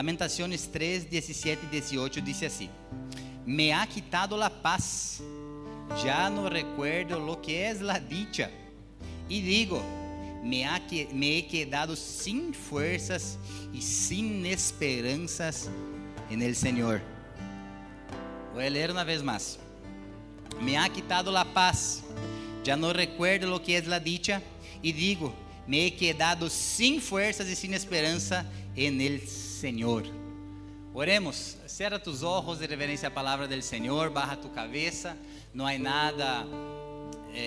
Lamentaciones 3, 17 y 18 dice así: me ha quitado la paz, ya no recuerdo lo que es la dicha, y digo, me he quedado sin fuerzas y sin esperanzas en el Señor. Voy a leer una vez más. Me ha quitado la paz, ya no recuerdo lo que es la dicha, y digo, me he quedado sin fuerzas y sin esperanza en el Señor. Oremos. Cierra tus ojos de reverencia a la palabra del Señor, baja tu cabeza. No hay nada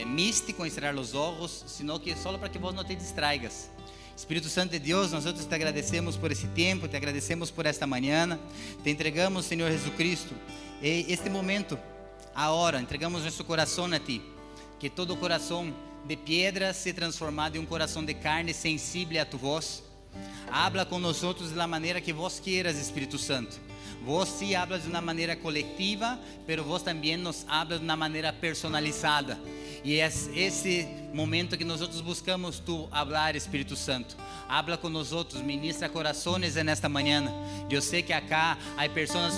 místico en cerrar los ojos, sino que solo para que vos no te distraigas. Espíritu Santo de Dios, nosotros te agradecemos por esse tempo, te agradecemos por esta mañana, te entregamos, Senhor Jesucristo, este momento, ahora, entregamos nuestro corazón a ti, que todo corazón de piedra sea transformado em coração de carne sensible a tu voz. Habla com nós da maneira que vos quieras, Espírito Santo. Vos sí hablas de uma maneira coletiva, pero vos também nos hablas de uma maneira personalizada. E é esse momento que nós buscamos tu hablar, Espírito Santo. Habla com nós, ministra corações nesta manhã. Eu sei que acá há pessoas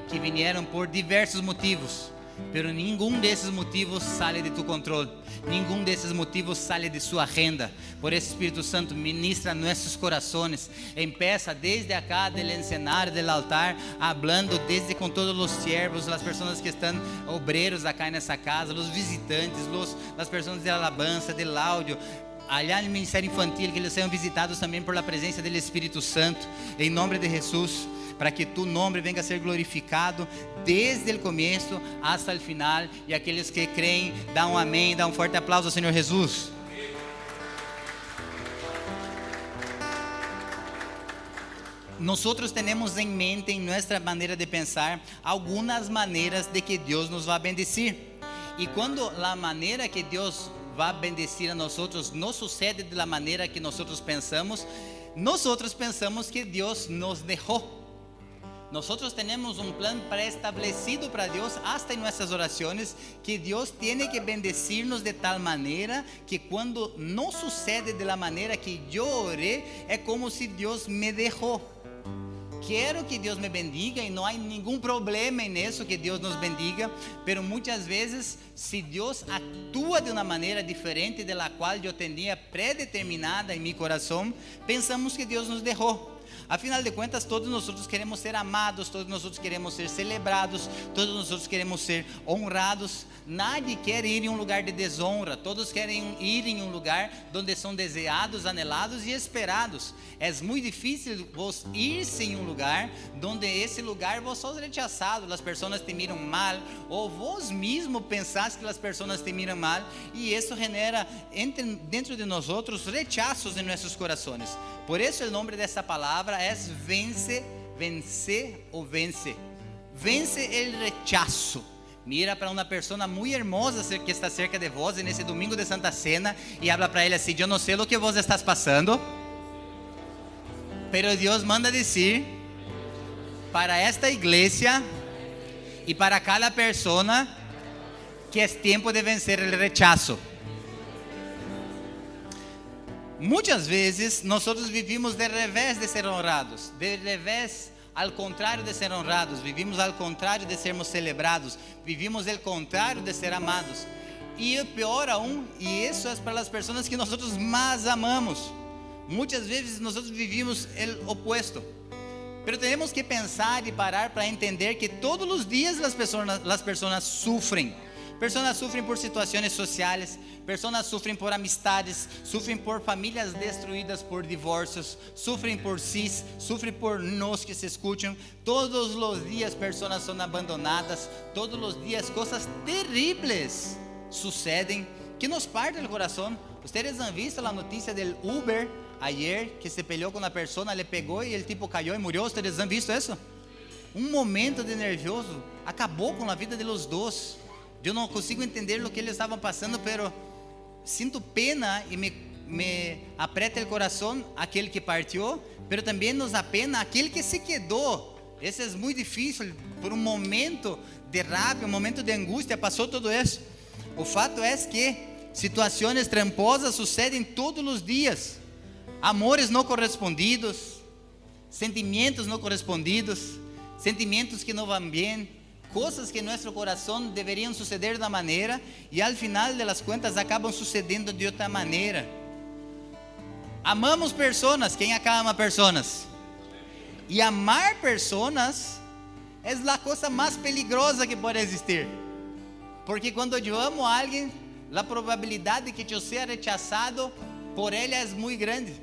que vieram por diversos motivos, pero nenhum desses motivos sale de tu controle, nenhum desses motivos sale de sua agenda. Por isso, Espírito Santo, ministra nossos corações, empieza desde acá del escenario, del altar, hablando desde com todos os siervos, as pessoas que estão obreiros acá nessa casa, os visitantes, as pessoas de alabança, del áudio, allá no Ministério Infantil, que eles sejam visitados também por la presença do Espírito Santo, em nome de Jesus, para que tu nome venga a ser glorificado desde o começo hasta o final. E aqueles que creem, dá um amém, dá um forte aplauso ao Senhor Jesus. Nós temos em mente, em nossa maneira de pensar, algumas maneiras de que Deus nos vai bendecir. E quando a maneira que Deus vai bendecir a nós não sucede da maneira que nós pensamos, nós pensamos que Deus nos deixou. Nós temos um plano pré-estabelecido para Deus, hasta em nossas orações, que Deus tem que bendecir-nos de tal maneira que quando não sucede da maneira que eu orei, é como se Deus me deixou. Quero que Deus me bendiga e não há nenhum problema nisso, que Deus nos bendiga, pero muitas vezes, se Deus atua de uma maneira diferente da qual eu tinha predeterminada em meu coração, pensamos que Deus nos deixou. Afinal de contas, todos nós queremos ser amados, todos nós queremos ser celebrados, todos nós queremos ser honrados. Nadie quer ir em um lugar de desonra, todos querem ir em um lugar onde são desejados, anelados e esperados. É muito difícil vos ir-se em um lugar onde esse lugar vos sos rechazado, as pessoas te miram mal, ou vos mesmo pensás que as pessoas te miram mal, e isso genera dentro de nós rechazos em nossos corações. Por isso o nome dessa palavra é vence, vencer ou vence. Vence o rechazo. Mira para uma pessoa muito hermosa que está cerca de vós nesse domingo de Santa Cena e habla para ele assim: eu não sei o que vos estás passando, pero Deus manda dizer para esta igreja e para cada pessoa que é tempo de vencer o rechazo. Muitas vezes nós vivimos de revés de ser honrados, de revés ao contrário de ser honrados, vivimos ao contrário de sermos celebrados, vivimos ao contrário de ser amados. E pior aún, e isso é para as pessoas que nós mais amamos. Muitas vezes nós vivimos o opuesto. Pero temos que pensar e parar para entender que todos os dias as pessoas sofrem. Pessoas sofrem por situações sociais, pessoas sofrem por amistades, sofrem por famílias destruídas por divórcios, sofrem por cis, sofrem por nos que se escutam. Todos os dias pessoas são abandonadas, todos os dias coisas terríveis sucedem que nos partem o coração. Vocês han visto a notícia do Uber ayer, que se peleou com uma pessoa, le pegou e o tipo caiu e morreu? Vocês han visto isso? Um momento de nervioso acabou com a vida de los dois. Eu não consigo entender o que eles estavam passando, pero sinto pena e me aprieta o coração aquele que partiu, pero também nos apena aquele que se quedou. Isso é muito difícil, por um momento de raiva, um momento de angústia, passou tudo isso. O fato é que situações tramposas sucedem todos os dias, amores não correspondidos, sentimientos no correspondidos, sentimientos que no van bien, cosas que en nuestro corazón deberían suceder de una manera y al final de las cuentas acaban sucediendo de otra manera. Amamos personas. ¿Quién acá ama personas? Y amar personas es la cosa más peligrosa que puede existir, porque cuando yo amo a alguien, la probabilidad de que yo sea rechazado por ella es muy grande.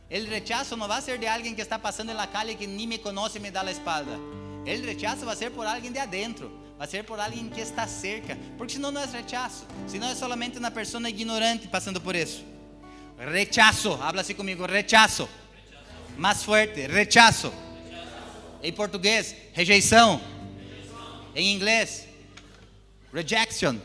El rechazo no va a ser de alguien que está pasando en la calle que ni me conoce y me da la espalda. El rechazo va a ser por alguien de adentro, va a ser por alguien que está cerca, porque senão não é rechazo, senão é solamente uma pessoa ignorante passando por isso. Rechazo, habla assim comigo, rechazo. Mais fuerte, rechazo. Em português, rejeição. Em inglês, rejection.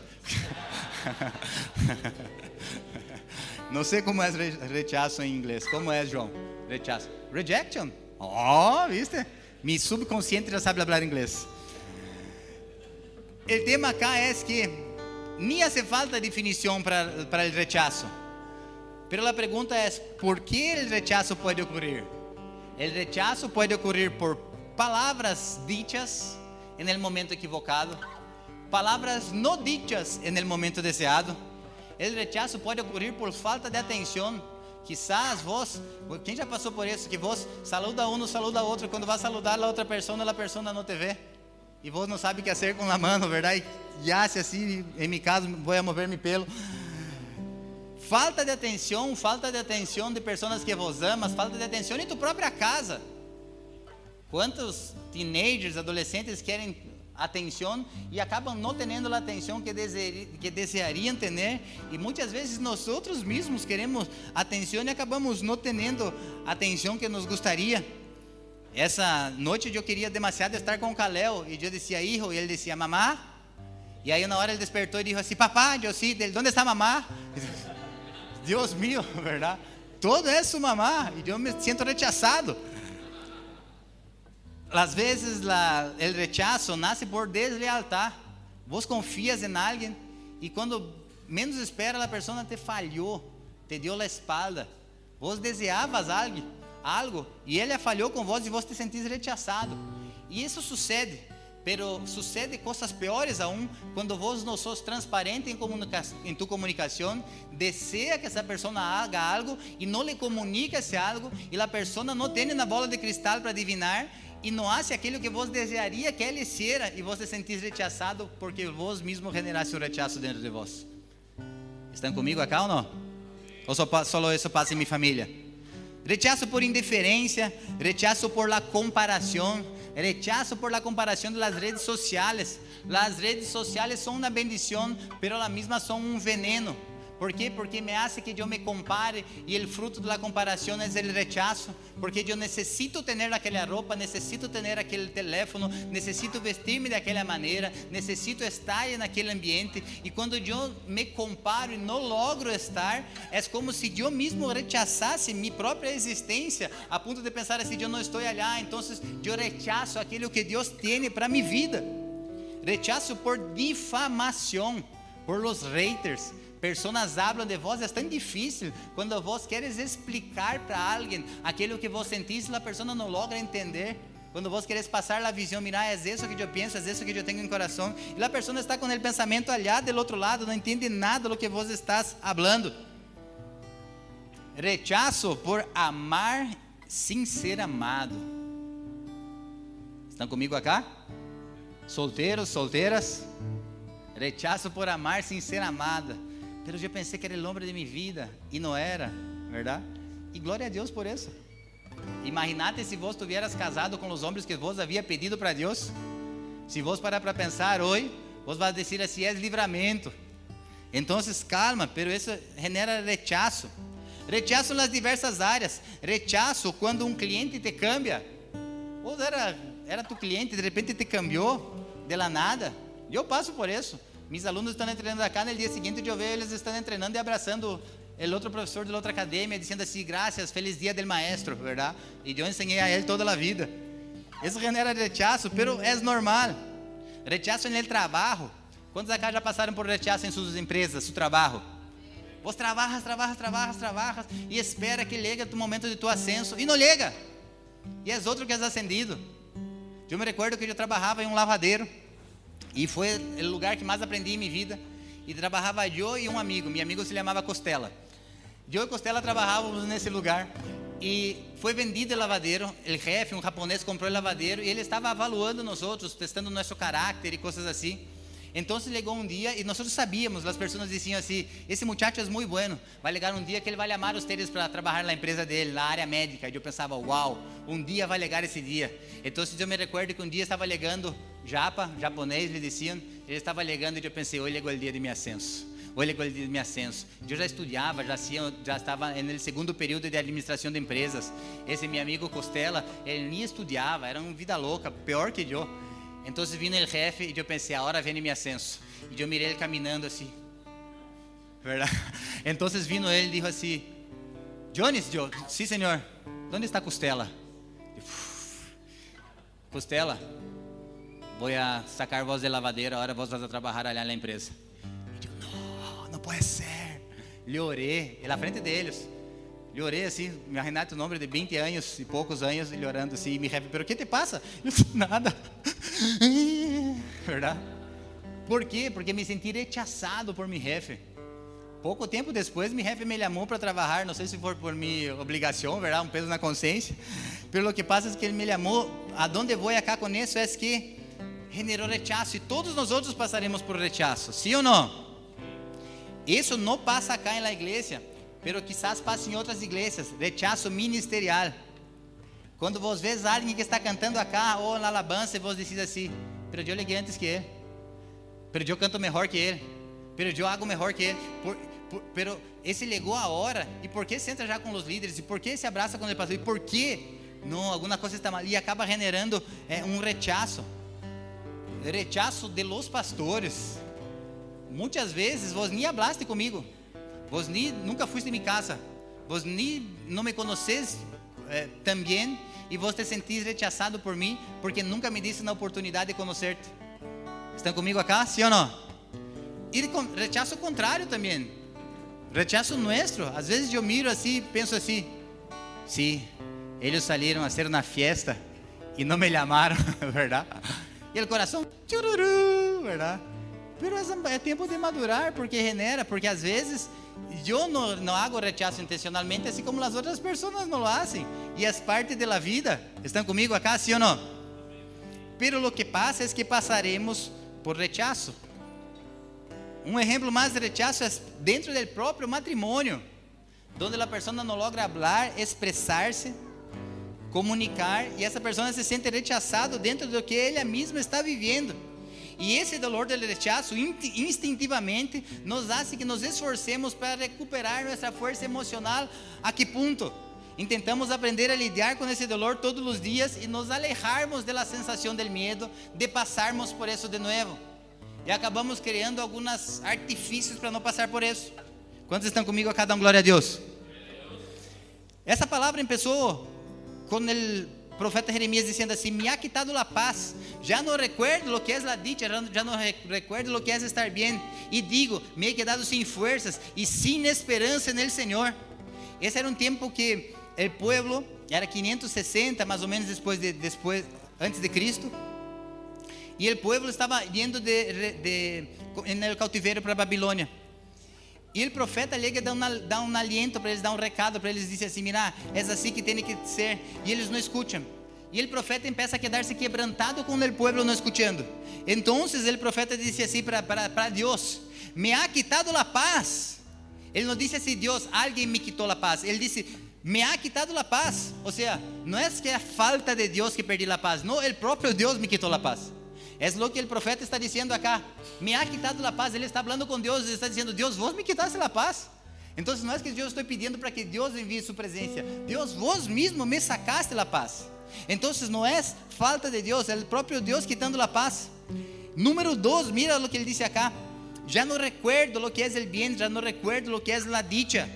Não sei como é rechazo em inglês. Como é, João? Rechazo. Rejection. Oh, viste? Mi subconsciente já sabe falar inglês. O tema acá é que nem hace falta definição para o rechazo. Pero a pergunta é, ¿por que o rechazo pode ocorrer? O rechazo pode ocorrer por palavras dichas en el momento equivocado, palavras no dichas en el momento deseado. El rechazo pode ocorrer por falta de atenção. Quizás vos, quem já passou por isso, que vos saluda um, saluda outro, quando vai saludar a outra pessoa não te vê, e vos não sabe o que fazer com a mão, verdade? E hace assim, em meu caso, vou mover meu pelo. Falta de atenção de pessoas que vos amas, falta de atenção em tu própria casa. Quantos teenagers, adolescentes querem atenção e acabam não tendo a atenção que desejariam ter, e muitas vezes nós outros mesmos queremos atenção e acabamos não tendo a atenção que nos gostaria. Essa noite eu queria demasiado estar com o Kalel e eu dizia hijo e ele dizia mamá, e aí na hora ele despertou e disse assim, papá, eu sim, onde está mamá? Deus mío, verdade? Todo é su mamá e eu me sinto rechazado. Às vezes o rechazo nasce por deslealdade. Vos confias em alguém e quando menos espera a pessoa te falhou, te deu a espalda. Vos desejavas algo e ele falhou com vos e vos te sentís rechazado. E isso sucede, pero sucede coisas piores aún quando vos não sos transparente em tu comunicação, deseja que essa pessoa haga algo e não lhe comunica esse algo e a pessoa não tem na bola de cristal para adivinhar e não hace aquilo que vos desejaria que ele hiciera e vos te sentís rechazado porque vos mesmo generaste o rechazo dentro de vos. Estão comigo acá ou não? Ou só isso passa em minha família? Rechazo por indiferencia, rechazo por la comparación, rechazo por la comparación de las redes sociales. Las redes sociales son una bendición, pero las mismas son un veneno. ¿Por qué? Porque me hace que yo me compare y el fruto de la comparación es el rechazo. Porque yo necesito tener aquella ropa, necesito tener aquel teléfono, necesito vestirme de aquella manera, necesito estar en aquel ambiente. Y cuando yo me comparo y no logro estar, es como si yo mismo rechazasse mi propia existencia, a punto de pensar así, yo no estoy allá, entonces yo rechazo aquello que Dios tiene para mi vida. Rechazo por difamación, por los haters. Personas hablam de vós, é tão difícil quando vós queres explicar para alguém aquilo que vós sentís, a pessoa não logra entender. Quando vós queres passar a visão, mira, é isso que eu penso, é isso que eu tenho em coração, e a pessoa está com o pensamento allá do outro lado, não entende nada do que vós estás falando. Rechazo por amar sem ser amado. Estão comigo acá? Solteiros, solteiras? Rechazo por amar sem ser amada. Pero eu pensei que era o homem de minha vida e não era, verdade? E glória a Deus por isso. Imagínate se vos tuvieras casado com os homens que vos havia pedido para Deus. Se vos parar para pensar hoje, vos vai dizer assim, é livramento. Então, calma, pero isso genera rechazo. Rechazo nas diversas áreas. Rechazo quando um cliente te cambia. Ou era tu cliente, de repente te cambiou de la nada. Eu passo por isso. Mis alunos estão treinando acá, no dia seguinte eu vejo eles estão treinando e abraçando o outro professor de outra academia, dizendo assim, graças, feliz dia del maestro, verdade? E eu ensinei a ele toda a vida. Isso genera rechazo, pero é normal. Rechazo no trabalho. Quantos acá já passaram por rechazo em suas empresas, seu trabalho? Vos trabalhas e espera que llegue o momento de tu ascenso e não chega. y es otro que has ascendido. Yo me recuerdo que yo trabajaba en un lavadero y fue el lugar que más aprendí en mi vida. Y trabajaba yo y un amigo, mi amigo se llamaba Costela. Yo y Costela trabajábamos nesse lugar e foi vendido o lavadeiro. O jefe, um japonês, comprou o lavadeiro e ele estava avaliando nós outros, testando nosso caráter e coisas assim. Então chegou um dia e nós sabíamos, as pessoas diziam assim: esse muchacho é muito bueno, vai chegar um dia que ele vai chamar ustedes para trabalhar na empresa dele, na área médica. E eu pensava: uau, um dia vai chegar esse dia. Então eu me recordo que um dia estava chegando japonês, lhe diziam, ele estava chegando e eu pensei: hoje chegou o dia de meu ascenso. Hoje chegou o dia de meu ascenso. Eu já estudava, já estava no segundo período de administração de empresas. Esse meu amigo Costela, ele nem estudava, era uma vida louca, pior que eu. Então vino o jefe e eu pensei: agora vem meu ascenso. E eu mirei ele caminhando assim, verdade? Então vino ele e disse assim: Jones, eu, sim senhor, onde está Costela? Costela, vou a sacar vos de lavadeira, agora vos vas a trabalhar ali na empresa. E eu, não pode ser. Lhe orei, na frente deles. Lhe orei assim, me Renato, um homem de 20 anos e poucos anos, ele orando assim, e me jefe, pero que te passa? Eu disse: nada. Verdade? Por quê? Porque me senti rechazado por meu jefe. Pouco tempo depois, meu jefe me chamou para trabalhar, não sei se foi por minha obrigação, verdade? Um peso na consciência. Pero lo que pasa es que ele me chamou, a donde voy acá con eso es que generou rechazo, e todos nós outros passaremos por rechazo, sim ou não? Isso não passa acá na igreja, pero quizás passe em outras igrejas, rechazo ministerial. Quando vos vês alguém que está cantando acá ou na alabança e vos diz assim: pero eu liguei antes que ele, pero eu canto melhor que ele, pero eu hago melhor que ele, pero esse chegou a hora, e por que se entra já com os líderes, e por que se abraça com o pastor, e por que não, alguma coisa está mal, e acaba generando um rechazo de los pastores. Muitas vezes vos nem hablaste comigo, vos nem nunca fuiste em minha casa, vos nem não me conheces também, e vos te sentís rechazado por mim, porque nunca me diste na oportunidade de conhecer-te. Estão comigo acá, sim ou não? E rechazo contrário também, rechazo nuestro. Às vezes eu miro assim, penso assim: sim, eles saíram a ser na fiesta e não me chamaram, verdade? E o coração, chururu, verdade? Pero é tempo de madurar, porque genera, porque às vezes eu não hago rechazo intencionalmente, assim como as outras pessoas não lo hacen, e é parte da vida. Estão comigo acá, sim ou não? Pero lo que pasa es que passaremos por rechazo. Um exemplo mais de rechazo é dentro do próprio matrimônio, onde a pessoa não logra falar, expressar-se, comunicar, e essa pessoa se sente rechazado dentro do que ela mesma está vivendo. E esse dolor do rechazo instintivamente nos hace que nos esforcemos para recuperar nossa força emocional. A que ponto? Intentamos aprender a lidar com esse dolor todos os dias e nos alejarmos da sensação do medo de passarmos por isso de novo. E acabamos criando alguns artifícios para não passar por isso. Quantos estão comigo acá? Dão glória a Deus. Essa palavra começou com o profeta Jeremias dizendo assim: me ha quitado la paz, já não recuerdo lo que es la dicha, já não recuerdo lo que es estar bien, e digo, me he quedado sin fuerzas e sin esperança en el Señor. Esse era um tempo que o pueblo, era 560 mais ou menos depois antes de Cristo, e o pueblo estava indo no cautiveiro para Babilônia. E o profeta chega e dá um aliento para eles, dá um recado para eles, diz assim: mira, é assim que tem que ser, e eles não escutam. E o profeta começa a quedar-se quebrantado com o povo não escutando. Então o profeta disse assim para Deus: me ha quitado la paz. Ele não disse assim: Deus, alguém me quitou la paz. Ele disse: me ha quitado la paz. Ou seja, não é que é a falta de Deus que perdi la paz, não, o próprio Deus me quitou la paz. É o que o profeta está dizendo acá: me ha quitado la paz. Ele está falando com Deus, ele está dizendo: Deus, vos me quitaste la paz. Então não é que eu estou pedindo para que Deus envie sua presença, Deus, vos mesmo me sacaste la paz. Então não é falta de Deus, é o próprio Deus quitando la paz. Número 2, mira o que ele disse acá: já não recuerdo lo que é el bien, já não recuerdo lo que é la dicha.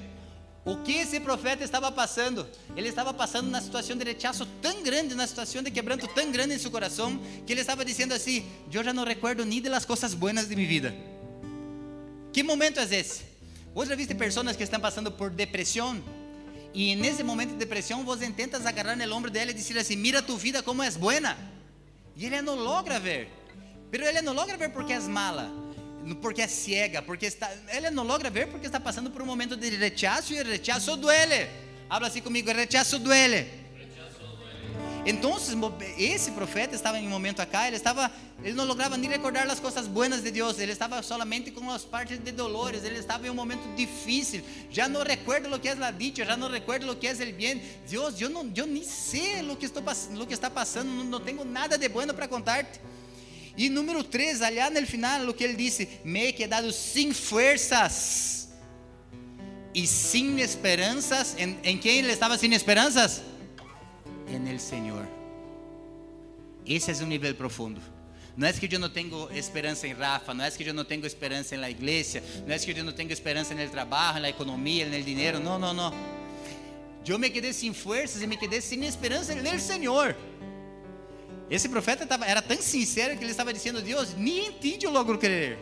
O que esse profeta estava passando? Ele estava passando na situação de rechazo tão grande, na situação de quebranto tão grande em seu coração, que ele estava dizendo assim: eu já não recuerdo nem de las coisas buenas de minha vida. Que momento é esse? Hoje já viste pessoas que estão passando por depressão, Y en ese momento de depresión vos intentas agarrar en el hombro de él y decir así: mira tu vida como es buena. Y él no logra ver. Pero él no logra ver porque es mala, porque es ciega, él no logra ver porque está pasando por un momento de rechazo, y el rechazo duele. Habla así conmigo: el rechazo duele. Entonces ese profeta estaba en un momento acá, él no lograba ni recordar las cosas buenas de Dios, él estaba solamente con las partes de dolores, él estaba en un momento difícil, ya no recuerdo lo que es la dicha, ya no recuerdo lo que es el bien. Dios, yo ni sé lo que está pasando, no tengo nada de bueno para contarte. Y número 3, allá en el final, lo que él dice: me he quedado sin fuerzas y sin esperanzas. ¿En quién él estaba sin esperanzas? En el Señor. Ese es un nivel profundo. No es que yo no tengo esperanza en Rafa, no es que yo no tengo esperanza en la iglesia, no es que yo no tengo esperanza en el trabajo, en la economía, en el dinero. No. Yo me quedé sin fuerzas y me quedé sin esperanza en el Señor. Esse profeta era tão sincero que ele estava dizendo: Deus, ni em ti eu logro crer.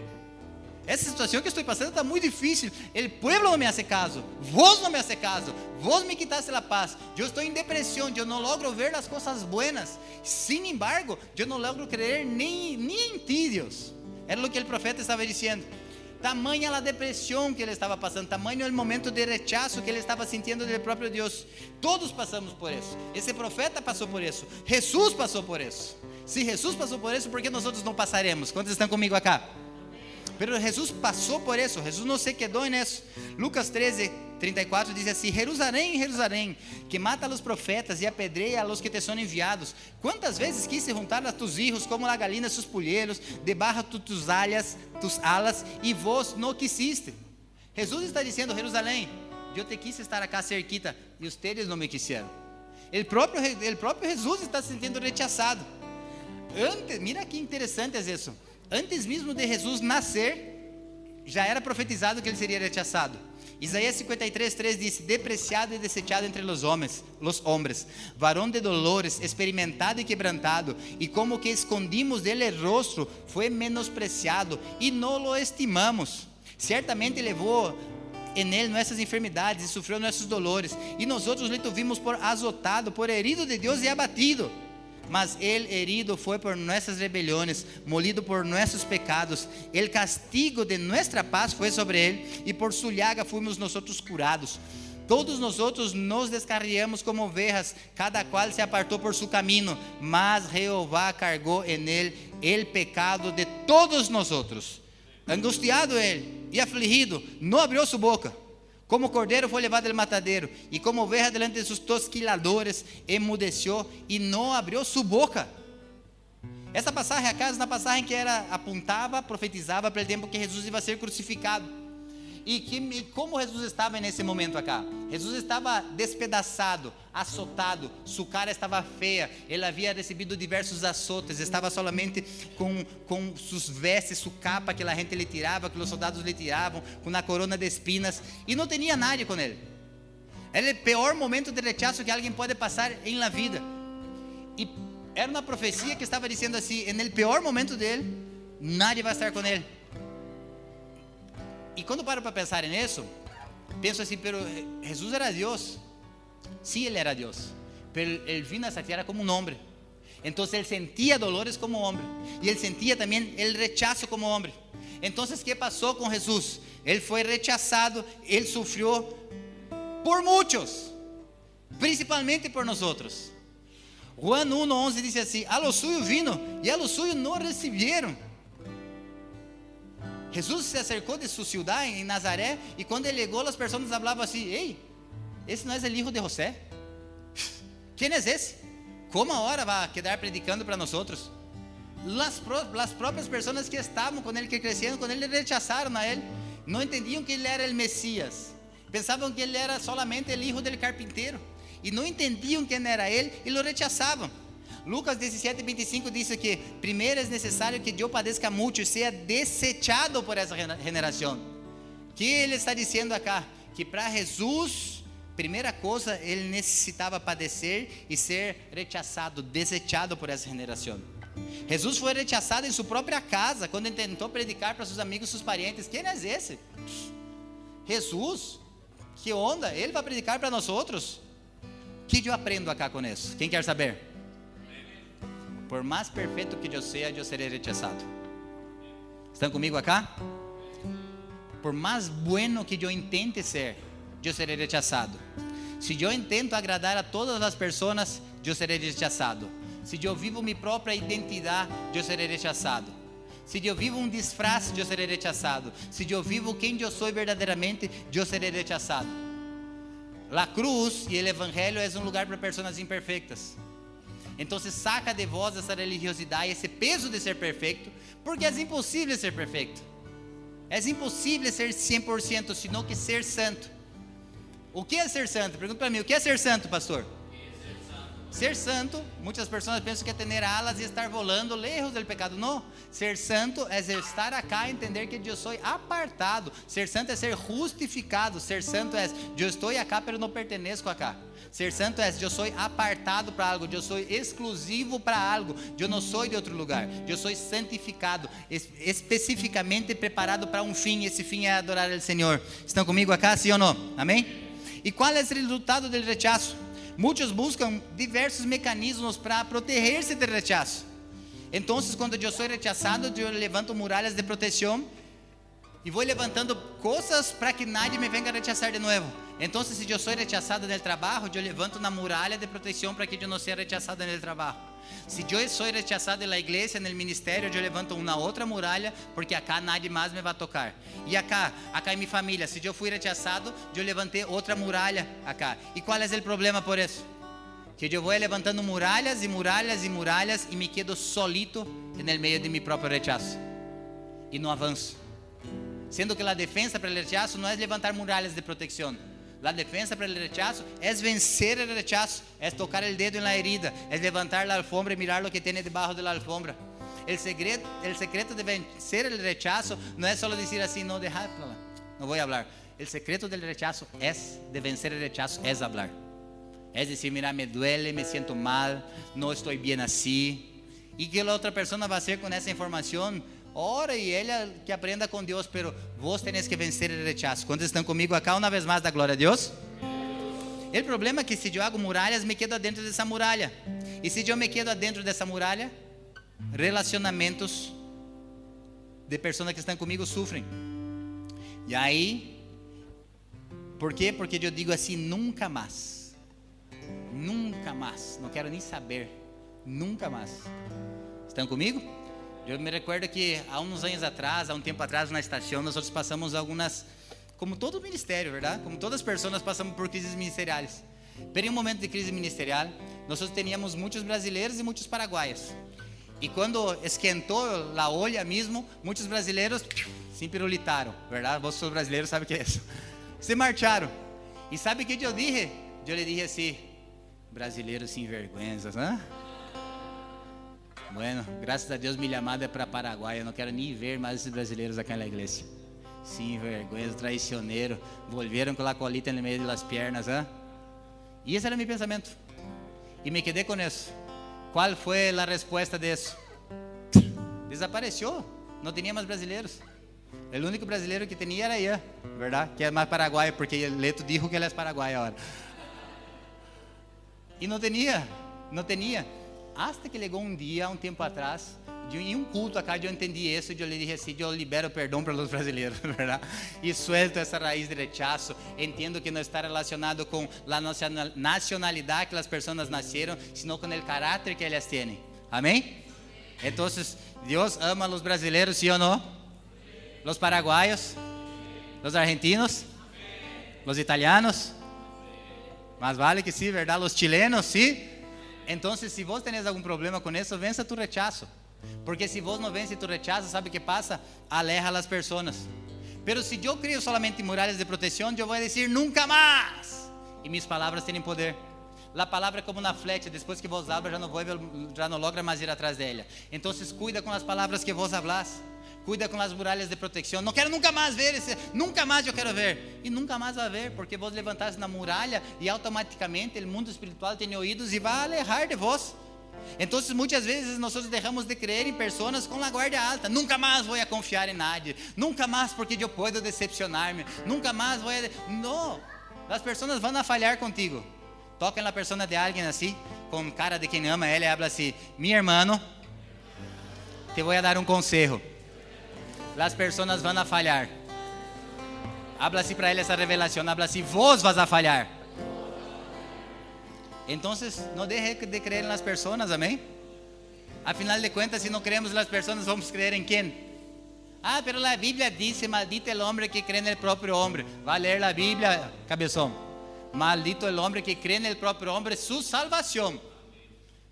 Essa situação que estou passando está muito difícil. El pueblo não me hace caso, vos não me hace caso, vos me quitaste la paz. Eu estou em depressão, eu não logro ver as coisas buenas. Sin embargo, eu não logro crer nem em ti, Deus. Era o que o profeta estava dizendo. Tamanha a depressão que ele estava passando, tamanho o momento de rechazo que ele estava sentindo do próprio Deus. Todos passamos por isso. Esse profeta passou por isso. Jesus passou por isso. Se Jesus passou por isso, por que nós outros não passaremos? Quantos estão comigo acá? Pero Jesus passou por isso. Jesus não se quedou nisso. Lucas 13:34 diz assim: Jerusalém, Jerusalém, que mata a los profetas e apedreia a los que te são enviados. Quantas vezes quise juntar a tus hijos como la galina sus polluelos, debajo tus alas, e vos não quisiste. Jesus está dizendo: Jerusalém, eu te quise estar acá cerquita e ustedes não me quiseram. El próprio Jesus está se sentindo rechazado. Mira que interessante é isso. Antes mesmo de Jesus nascer, já era profetizado que ele seria rechazado. Isaías 53:3 diz: despreciado e desechado entre los hombres, varón de dolores, experimentado e quebrantado, e como que escondimos dele el rostro, foi menospreciado e não lo estimamos. Certamente levou en él nuestras enfermidades e sufrió nuestros dolores, e nosotros le tuvimos por azotado, por herido de Deus e abatido. Mas ele herido foi por nuestras rebeliones, molido por nuestros pecados. El castigo de nuestra paz foi sobre ele, e por su llaga fuimos nosotros curados. Todos nosotros nos descarriamos como ovejas, cada cual se apartou por su camino, mas Jehová cargou en él el pecado de todos nosotros. Angustiado ele e afligido, não abriu su boca. Como cordeiro foi levado del matadero, e como oveja delante de sus tosquiladores, emudeció e não abriu su boca. Essa passagem acá é uma passagem que apontava, profetizava para o tempo que Jesus ia ser crucificado. E como Jesus estava nesse momento acá? Jesus estava despedaçado, açotado, sua cara estava feia, ele havia recebido diversos azotes, estava solamente com suas vestes, sua capa que a gente lhe tirava, que os soldados lhe tiravam, com a corona de espinas, e não tinha nadie com ele. Era o pior momento de rechazo que alguém pode passar em la vida. E era uma profecia que estava dizendo assim: no pior momento dele, nadie vai estar com ele. E quando paro para pensar nisso, penso assim: pero Jesus era Deus. Sí, ele era Deus, pero ele vino a esta tierra como um homem. Então ele sentia dolores como homem, e ele sentia também o rechazo como homem. Então, o que passou com Jesus? Ele foi rechazado, ele sofreu por muitos, principalmente por nós. Juan 1:11 diz assim: a los suyos vino e a los suyos não receberam. Jesus se acercou de sua cidade em Nazaré, e quando ele chegou, as pessoas falavam assim: ei, esse não é o filho de José? Quem é esse? Como agora vai quedar predicando para nós? As próprias pessoas que estavam com ele, que cresceram com ele, rechazaram a ele, não entendiam que ele era o Messias, pensavam que ele era solamente o filho do carpinteiro, e não entendiam quem era ele, e lo rechazavam. Lucas 17:25 diz que primeiro é necessário que eu padeça muito e seja desechado por essa geração. Que ele está dizendo acá? Que para Jesus, primeira coisa, ele necessitava padecer e ser rechazado, desechado por essa geração. Jesus foi rechazado em sua própria casa, quando ele tentou predicar para seus amigos, seus parentes. Quem é esse? Jesus. Que onda? Ele vai predicar para nós outros? O que eu aprendo acá com isso? Quem quer saber? Por mais perfeito que eu seja, eu serei rechazado. Estão comigo acá? Por mais bueno que eu intente ser, eu serei rechazado. Se eu intento agradar a todas as pessoas, eu serei rechazado. Se eu vivo minha própria identidade, eu serei rechazado. Se eu vivo um disfraz, eu serei rechazado. Se eu vivo quem eu sou verdadeiramente, eu serei rechazado. A cruz e o evangelho é um lugar para pessoas imperfeitas. Então saca de vós essa religiosidade, esse peso de ser perfeito, porque é impossível ser perfeito. É impossível ser 100%, senão que ser santo. O que é ser santo? Pergunta para mim, o que é ser santo, pastor? Ser santo, muitas pessoas pensam que é ter alas e estar volando lejos do pecado. Não, ser santo é estar acá e entender que eu sou apartado. Ser santo é ser justificado. Ser santo é, eu estou acá, mas não pertenço acá. Ser santo é, eu sou apartado para algo, eu sou exclusivo para algo, eu não sou de outro lugar, eu sou santificado, especificamente preparado para um fim, esse fim é adorar o Senhor. Estão comigo acá, sim ou não? Amém? E qual é o resultado do rechaço? Muitos buscam diversos mecanismos para proteger-se do rechaço. Então, quando eu sou rechazado, eu levanto muralhas de proteção e vou levantando coisas para que nadie me venga a rechazar de novo. Então, se eu sou rechazado no trabalho, eu levanto uma muralha de proteção para que eu não seja rechazado no trabalho. Se eu sou rechazado na igreja, no ministério, eu levanto uma outra muralha, porque acá nadie mais me vai tocar. E acá em minha família, se eu fui rechazado, eu levantei outra muralha acá. E qual é o problema por isso? Que eu vou levantando muralhas e muralhas e muralhas e me quedo solito no meio de meu próprio rechaço. E não avanço. Sendo que a defesa para o rechaço não é levantar muralhas de proteção. A defesa para o rechaço é vencer o rechaço, é tocar o dedo na herida, é levantar a alfombra e mirar o que tem debaixo da alfombra. O secreto de vencer o rechaço não é só dizer assim, não, deixar para lá, não vou falar. O secreto do rechaço de vencer o rechaço é falar. É dizer, mira, me duele, me sinto mal, não estou bem assim. E que a outra pessoa vai fazer com essa informação? Ora e ela que aprenda com Deus, pero vos tenéis que vencer o rechaço. Quantos estão comigo acá? Uma vez mais, da glória a Deus. O problema é que se eu hago muralhas, me quedo dentro dessa muralha. E se eu me quedo dentro dessa muralha, relacionamentos de pessoas que estão comigo sofrem. E aí, por quê? Porque eu digo assim, nunca mais. Nunca mais. Não quero nem saber. Nunca mais. Estão comigo? Eu me recordo que há uns anos atrás, há um tempo atrás na estação, nós passamos algumas, como todo ministério, verdade? Como todas as pessoas passamos por crises ministeriais. Pero em um momento de crise ministerial, nós teníamos muitos brasileiros e muitos paraguaios. E quando esquentou a olha mesmo, muitos brasileiros se pirulitaram, verdade? Vocês brasileiros sabem o que é isso. Se marcharam. E sabe o que eu dije? Eu lhe dije assim, brasileiros sem vergonhas, né? Bueno, graças a Deus, minha chamada é para Paraguai. Eu não quero nem ver mais esses brasileiros aqui na igreja. Sim, vergonha, traicioneiro. Volveram com a colita no meio das pernas, hein? E esse era meu pensamento. E me quedei com isso. Qual foi a resposta disso? Desapareceu. Não tinha mais brasileiros. O único brasileiro que tinha era eu, verdade? Que é mais paraguaio, porque Leto disse que ele é paraguaio agora. E não tinha. Hasta que chegou um dia, um tempo atrás, em um culto acá, eu entendi isso, e eu lhe disse assim, eu libero perdão para os brasileiros, verdade? E suelto essa raiz de rechaço, entendo que não está relacionado com a nacionalidade que as pessoas nasceram, sino com o caráter que elas têm. Amém? Então, Deus ama os brasileiros, sim ou não? Os paraguaios? Os argentinos? Os italianos? Mas vale que sim, verdade? Os chilenos, sim? Então, se vos tenés algum problema com isso, vença tu rechaço. Porque se vos não vence tu rechaço, sabe o que passa? Aleja as pessoas. Pero se eu crio solamente muralhas de proteção, eu vou dizer nunca mais. E minhas palavras têm poder. A palavra é como uma flecha, depois que vos habla, já não logra mais ir atrás dela. Então, cuida com as palavras que vos hablas. Cuida com as muralhas de proteção. Não quero nunca mais ver, nunca mais eu quero ver. E nunca mais vai ver, porque vos levantaste na muralha e automaticamente o mundo espiritual tem ouvidos e vai alejar de vós. Então, muitas vezes nós deixamos de crer em pessoas com a guarda alta. Nunca mais vou confiar em nadie. Nunca mais porque eu posso decepcionar-me. Nunca mais vou. Não. Las personas van a fallar contigo. Toca en la persona de alguien así, con cara de quien ama ela, y habla así: mi hermano, te voy a dar un consejo. Las personas van a fallar. Habla así para ele essa revelação. Habla así: vos vas a fallar. Entonces, no deje de creer en las personas, amén. A final de cuentas, si no creemos en las personas, vamos a creer en quién. Ah, pero la Biblia dice: maldito el hombre que cree en el propio hombre. Va a leer la Biblia, cabezón. Maldito el hombre que cree en el propio hombre, su salvación.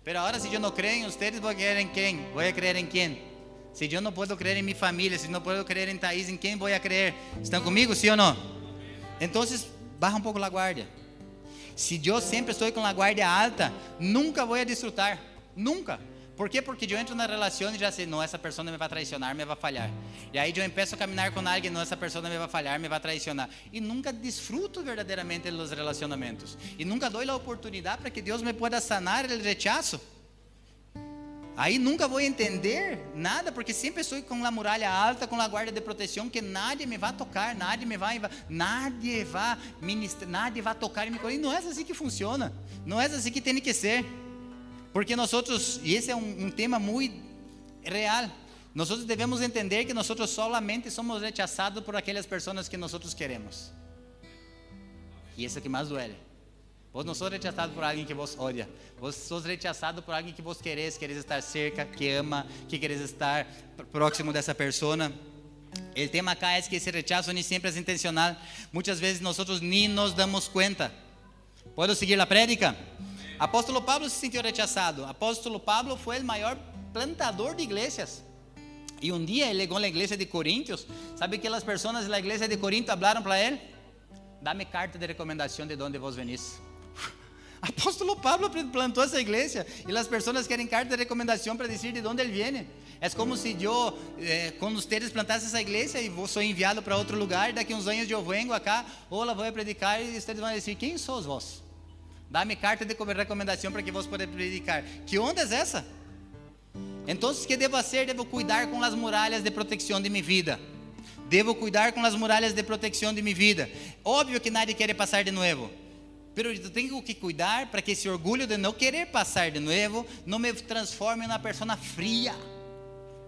Pero ahora, si yo no creo en ustedes, voy a creer en quién. Voy a creer en quién. Si yo no puedo creer en mi familia, si no puedo creer en Thaís, ¿en quién voy a creer? ¿Están conmigo, sí o no? Entonces, baja un poco la guardia. Si yo siempre estoy con la guardia alta, nunca voy a disfrutar. Nunca. ¿Por qué? Porque yo entro en una relación y ya sé: no, esa persona me va a traicionar, me va a fallar. Y ahí yo empiezo a caminar con alguien: no, esa persona me va a fallar, me va a traicionar. Y nunca disfruto verdaderamente de los relacionamientos. Y nunca doy la oportunidad para que Dios me pueda sanar el rechazo. Aí nunca vou entender nada, porque sempre estou com a muralha alta, com a guarda de proteção, que nadie me vai tocar, nadie vai ministrar, nadie vai tocar em meu coração. E não é assim que funciona, não é assim que tem que ser, porque nós, e esse é um tema muito real, nós devemos entender que nós solamente somos rechazados por aquelas pessoas que nós queremos, e isso é o que mais duele. Vos não sos rechazado por alguém que vos odia. Vos sos rechazado por alguém que vos queres estar cerca, que ama, que queres estar próximo dessa pessoa. O tema acá é que esse rechazo nem sempre é intencional. Muitas vezes nós nem nos damos conta. Posso seguir a prédica? Apóstolo Pablo se sentiu rechazado. Apóstolo Pablo foi o maior plantador de igrejas. E um dia ele chegou na igreja de Coríntios. Sabe que as pessoas da igreja de Corinto falaram para ele: dá-me carta de recomendação de onde vos venís. Apóstolo Pablo plantou essa igreja e as pessoas querem carta de recomendação para dizer de onde ele vem. É como se eu, com vocês, plantasse essa igreja e sou enviado para outro lugar. Daqui uns anos eu venho acá, ou vou predicar e vocês vão dizer: quem sois vós? Dá-me carta de recomendação para que vos possa predicar. Que onda é essa? Então, o que devo fazer? Devo cuidar com as muralhas de proteção de minha vida. Devo cuidar com as muralhas de proteção de minha vida. Óbvio que nadie quer passar de novo. Pero eu tenho que cuidar para que esse orgulho de não querer passar de novo não me transforme em uma pessoa fria.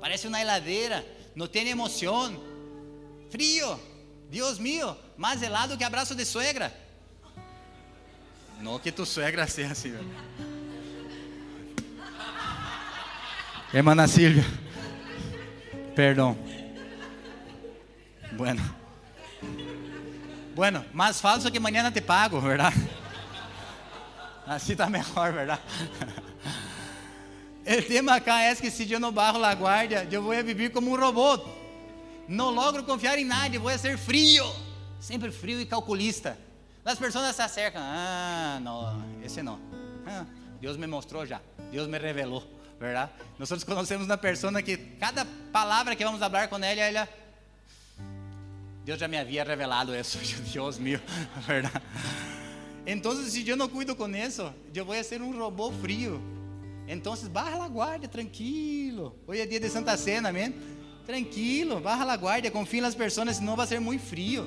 Parece uma heladeira, não tem emoção. Frio, Deus mío, mais helado que abraço de suegra. Não que tu suegra seja assim. Hermana Silvia, perdão. Bueno, mais falso que mañana te pago, verdade? Assim está melhor, verdade? O tema acá é que se eu não barro a guarda, eu vou viver como um robô. Não logro confiar em nada, vou ser frio, sempre frio e calculista. As pessoas se acercam: ah, não, esse não. Deus me mostrou já, Deus me revelou, verdade? Nós conhecemos uma pessoa que cada palavra que vamos falar com ela, Deus já me havia revelado isso. Deus meu, verdade? Então, se eu não cuido com isso, eu vou ser um robô frio. Então, barra a guarda, tranquilo. Hoje é dia de Santa Cena, amém? Tranquilo, barra a guarda, confia nas pessoas, senão vai ser muito frio.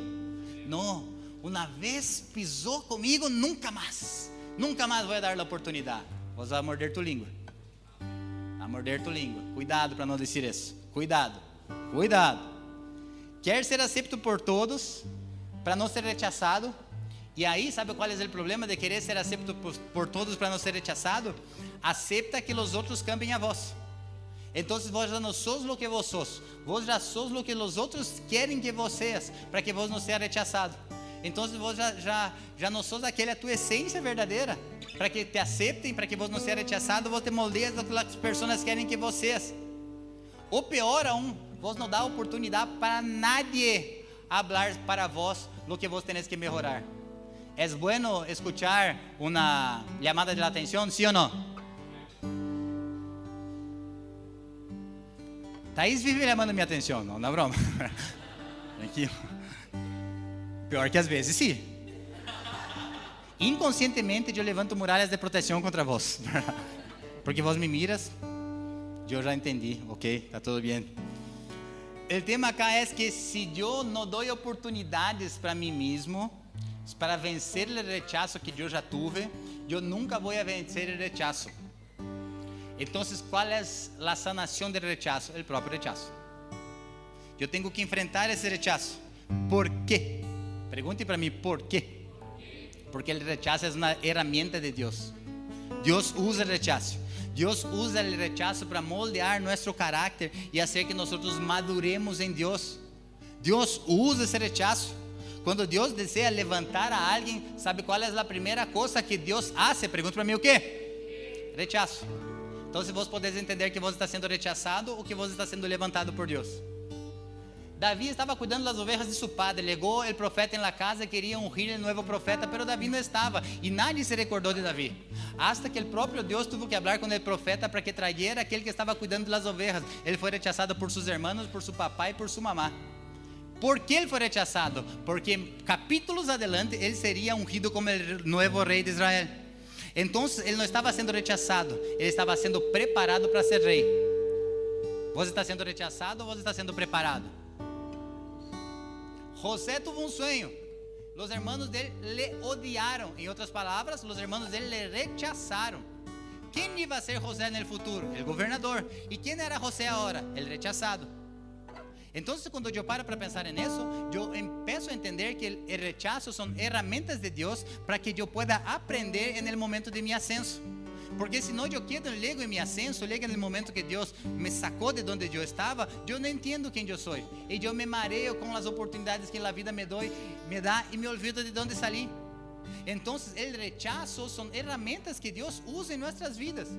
Não, uma vez pisou comigo, nunca mais vou dar a oportunidade. Vou a morder tu língua. A morder tu língua. Cuidado para não dizer isso. Cuidado. Quer ser aceito por todos, para não ser rechaçado. E aí, sabe qual é o problema de querer ser aceito por todos para não ser rechaçado? Acepta que os outros cambiem a vós. Então, vós já não sois o que vós sois. Vós já sois o que os outros querem que vocês, para que vós não seja rechaçado. Então, vós já não sois aquela tua essência verdadeira, para que te aceitem, para que vós não seja rechaçado, vós te moldeias do que as pessoas querem que vocês. Ou pior aún, vós não dá oportunidade para nadie hablar para vós lo que vós tenéis que melhorar. É bueno escuchar uma chamada de atenção, sim ou não? Thaís vive chamando minha atenção, não é broma? Tranquilo. Pior que às vezes, sim. Inconscientemente eu levanto muralhas de proteção contra vós. Porque vós me miras, eu já entendi, ok, está tudo bem. O tema acá é que se eu não dou oportunidades para mim mesmo, para vencer o rechazo que eu já tive, eu nunca vou vencer o rechazo. Então, qual é a sanação do rechazo? O próprio rechazo. Eu tenho que enfrentar esse rechazo. ¿Por quê? Pergunte para mim, ¿por quê? Porque o rechazo é uma ferramenta de Deus. Deus usa o rechazo. Deus usa o rechazo para moldear nosso caráter e fazer que nós maduremos em Deus. Deus usa esse rechazo. Quando Deus deseja levantar a alguém, sabe qual é a primeira coisa que Deus faz? Pergunta para mim o quê? Rechazo. Então, se você puder entender que você está sendo rechazado ou que você está sendo levantado por Deus. Davi estava cuidando das ovelhas de seu padre. Llegó o profeta em la casa, queria ungir o novo profeta, pero Davi não estava e nadie se recordou de Davi. Hasta que o próprio Deus teve que falar com o profeta para que trajera aquele que estava cuidando das ovelhas. Ele foi rechazado por seus irmãos, por seu papai e por sua mamá. ¿Por que ele foi rechazado? Porque capítulos adelante ele seria ungido como o novo rei de Israel. Então ele não estava sendo rechazado, ele estava sendo preparado para ser rei. Você está sendo rechazado ou você está sendo preparado? José teve um sonho. Os irmãos dele le odiaram. Em outras palavras, os irmãos dele le rechazaram. Quem ia ser José no futuro? O governador. E quem era José agora? O rechazado. Então, quando eu paro para pensar nisso, eu empiezo a entender que o rechazo são ferramentas de Deus para que eu pueda aprender no momento de meu ascenso. Porque senão eu quedo lego em meu ascenso, lego no momento que Deus me sacou de onde eu estava, eu não entendo quem eu sou. E eu me mareo com as oportunidades que a vida me dá e me olvido de onde saí. Então, o rechazo são ferramentas que Deus usa em nossas vidas.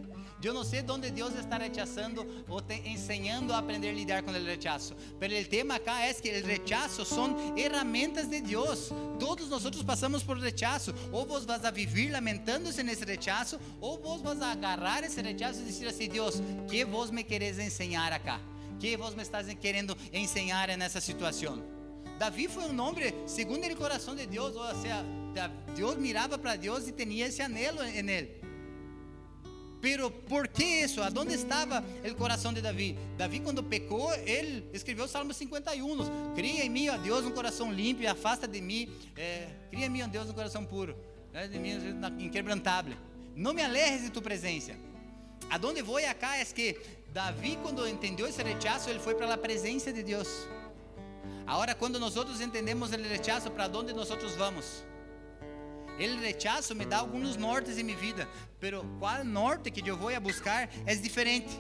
Eu não sei onde Deus está rechazando ou te ensinando a aprender a lidar com o rechazo. Mas o tema acá é que o rechazo são ferramentas de Deus. Todos nós passamos por rechazo. Ou vos vas a vivir lamentando-se nesse rechazo, ou vos vas a agarrar esse rechazo e dizer assim: Deus, que vos me queres ensinar acá? Que vos me estás querendo ensinar nessa situação? Davi foi um homem segundo o coração de Deus, ou seja, Deus mirava para Deus e tinha esse anelo em ele. Pero por que isso? Aonde estava o coração de Davi? Davi, quando pecou, ele escreveu o Salmo 51. Cria em mim, ó Deus, um coração limpo e afasta de mim. Cria em mim, ó Deus, um coração puro, de mim inquebrantável. Não me alejes de tu presença. Aonde vou acá é que Davi, quando entendeu esse rechazo, ele foi para a presença de Deus. Agora, quando nós entendemos o rechazo, para onde nós vamos? O rechazo me dá alguns nortes em minha vida, pero qual norte que eu vou a buscar é diferente.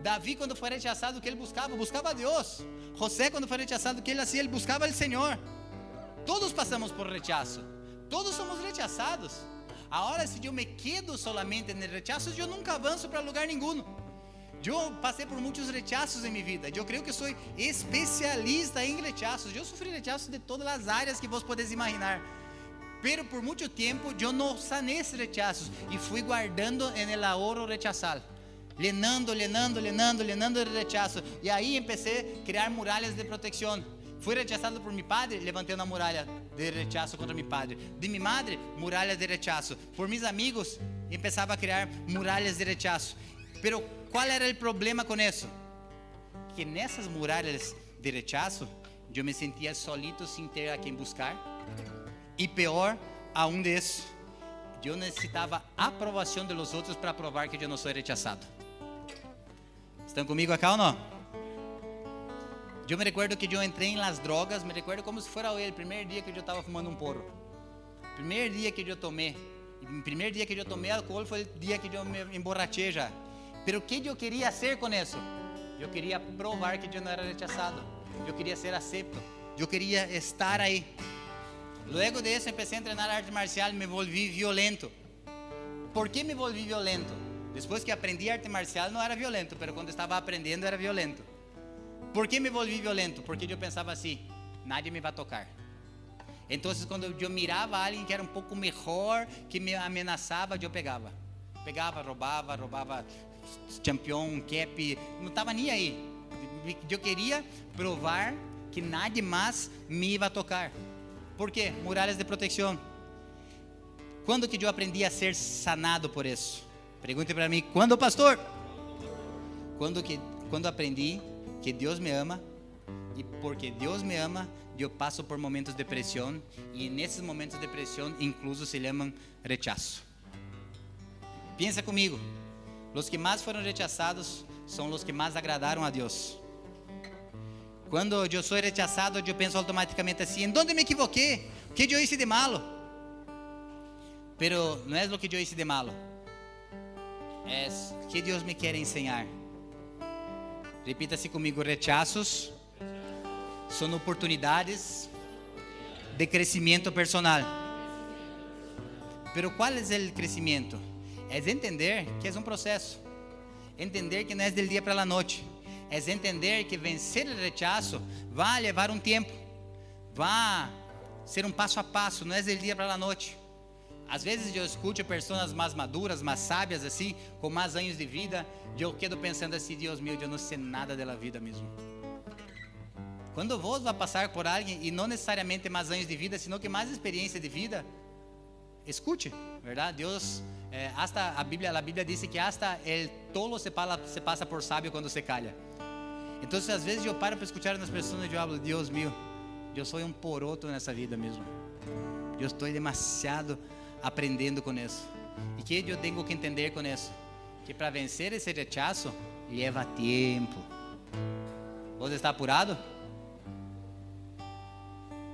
Davi, quando foi rechazado, o que ele buscava? Buscava a Deus. José, quando foi rechazado, o que ele fazia? Ele buscava o Senhor. Todos passamos por rechazo. Todos somos rechazados. Agora, se eu me quedo solamente no rechazo, eu nunca avanço para lugar nenhum. Eu passei por muitos rechazos em minha vida. Eu creio que sou especialista em rechazos. Eu sofri rechazos de todas as áreas que você podes imaginar. Pero por muito tempo eu não sanei esses rechazos e fui guardando en el ahorro rechazal. Llenando o rechazo. E aí empecé a criar muralhas de proteção. Fui rechazado por meu padre, levantei uma muralha de rechazo contra meu padre. De minha madre, muralhas de rechazo. Por meus amigos, empezava a criar muralhas de rechazo. Pero qual era o problema com isso? Que nessas muralhas de rechazo, eu me sentia solito sem ter a quem buscar. E pior aún disso, eu necessitava a aprovação de los outros para provar que eu não sou rechazado. Estão comigo acá ou não? Eu me recuerdo que eu entrei nas drogas, me recuerdo como se fosse o primeiro dia que eu estava fumando um porro. Primeiro dia que eu tomei. O primeiro dia que eu tomei álcool foi o dia que eu me emborrachei já. Pero o que eu queria ser com isso? Eu queria provar que eu não era rechazado. Eu queria ser aceito. Eu queria estar aí. Luego de isso, empecé a treinar arte marcial e me volvi violento. ¿Por que me volvi violento? Depois que aprendi arte marcial não era violento, mas quando estava aprendendo era violento. ¿Por que me volvi violento? Porque eu pensava assim: nadie me vai tocar. Então, quando eu mirava alguém que era um pouco melhor, que me ameaçava, eu pegava. Roubava campeão, cap, não estava nem aí. Eu queria provar que nadie mais me ia tocar. Por quê? Muralhas de proteção. Quando que eu aprendi a ser sanado por isso? Pergunte para mim, quando, pastor? Quando aprendi que Deus me ama, Y porque Dios me ama, yo paso por momentos de presión. Y en esos momentos de presión incluso se llaman rechazo. Piensa conmigo. Los que más fueron rechazados son los que más agradaron a Dios. Cuando yo soy rechazado, yo pienso automáticamente así: ¿en dónde me equivoqué? ¿Qué yo hice de malo? Pero no es lo que yo hice de malo, es que Dios me quiere enseñar. Repita-se conmigo: rechazos son oportunidades de crecimiento personal. Pero ¿cuál es el crecimiento? Es entender que es un proceso. Entender que no es del día para la noche. Es entender que vencer el rechazo va a llevar un tiempo. Va a ser un paso a paso, no es del día para la noche. Às vezes eu escuto pessoas mais maduras, mais sábias assim, com mais anos de vida, e eu quedo pensando assim: Deus meu, eu não sei nada da vida mesmo. Quando vos vai passar por alguém, e não necessariamente mais anos de vida, sino que mais experiência de vida, escute, verdade? Deus, hasta a Bíblia diz que hasta el tolo se passa por sábio quando se calha. Então, às vezes eu paro para escutar nas pessoas e eu falo: Deus meu, eu sou um poroto nessa vida mesmo. Eu estou demasiado aprendendo com isso. E que eu tenho que entender com isso? Que para vencer esse rechazo leva tempo. Você está apurado?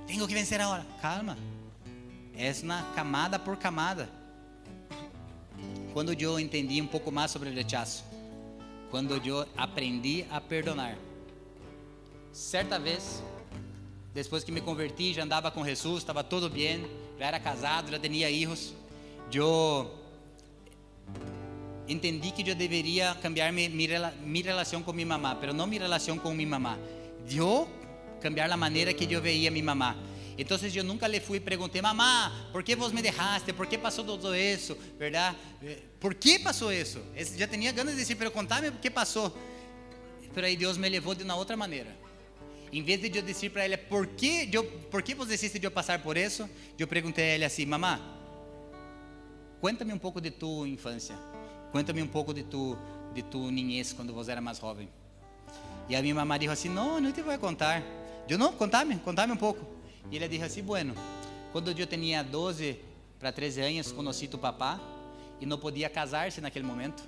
Tenho que vencer agora. Calma. É uma camada por camada. Quando eu entendi um pouco mais sobre o rechazo, quando eu aprendi a perdonar, certa vez, depois que me converti, já andava com Jesus, estava tudo bem, já era casado, já tinha filhos. Eu entendi que eu deveria cambiar minha relação com minha mamá, mas não minha relação com minha mamá. Eu cambiar a maneira que eu veia minha mamá. Então eu nunca lhe fui e perguntei: mamá, por que vos me deixaste? Por que passou tudo isso? Verdade? Por que passou isso? Já tinha ganas de dizer, pero contame por que passou. Pero aí Deus me levou de uma outra maneira. Em vez de eu dizer para ela por que você decidiste de eu passar por isso, eu perguntei a ela assim: mamá, cuéntame um pouco de tu infância, cuéntame um pouco de tu niñez quando você era mais jovem. E a minha mamá disse assim: não te vou contar. Eu não, contame um pouco. E ele disse assim: bueno, quando eu tinha 12 para 13 anos, conheci tu papá e não podia casar-se naquele momento.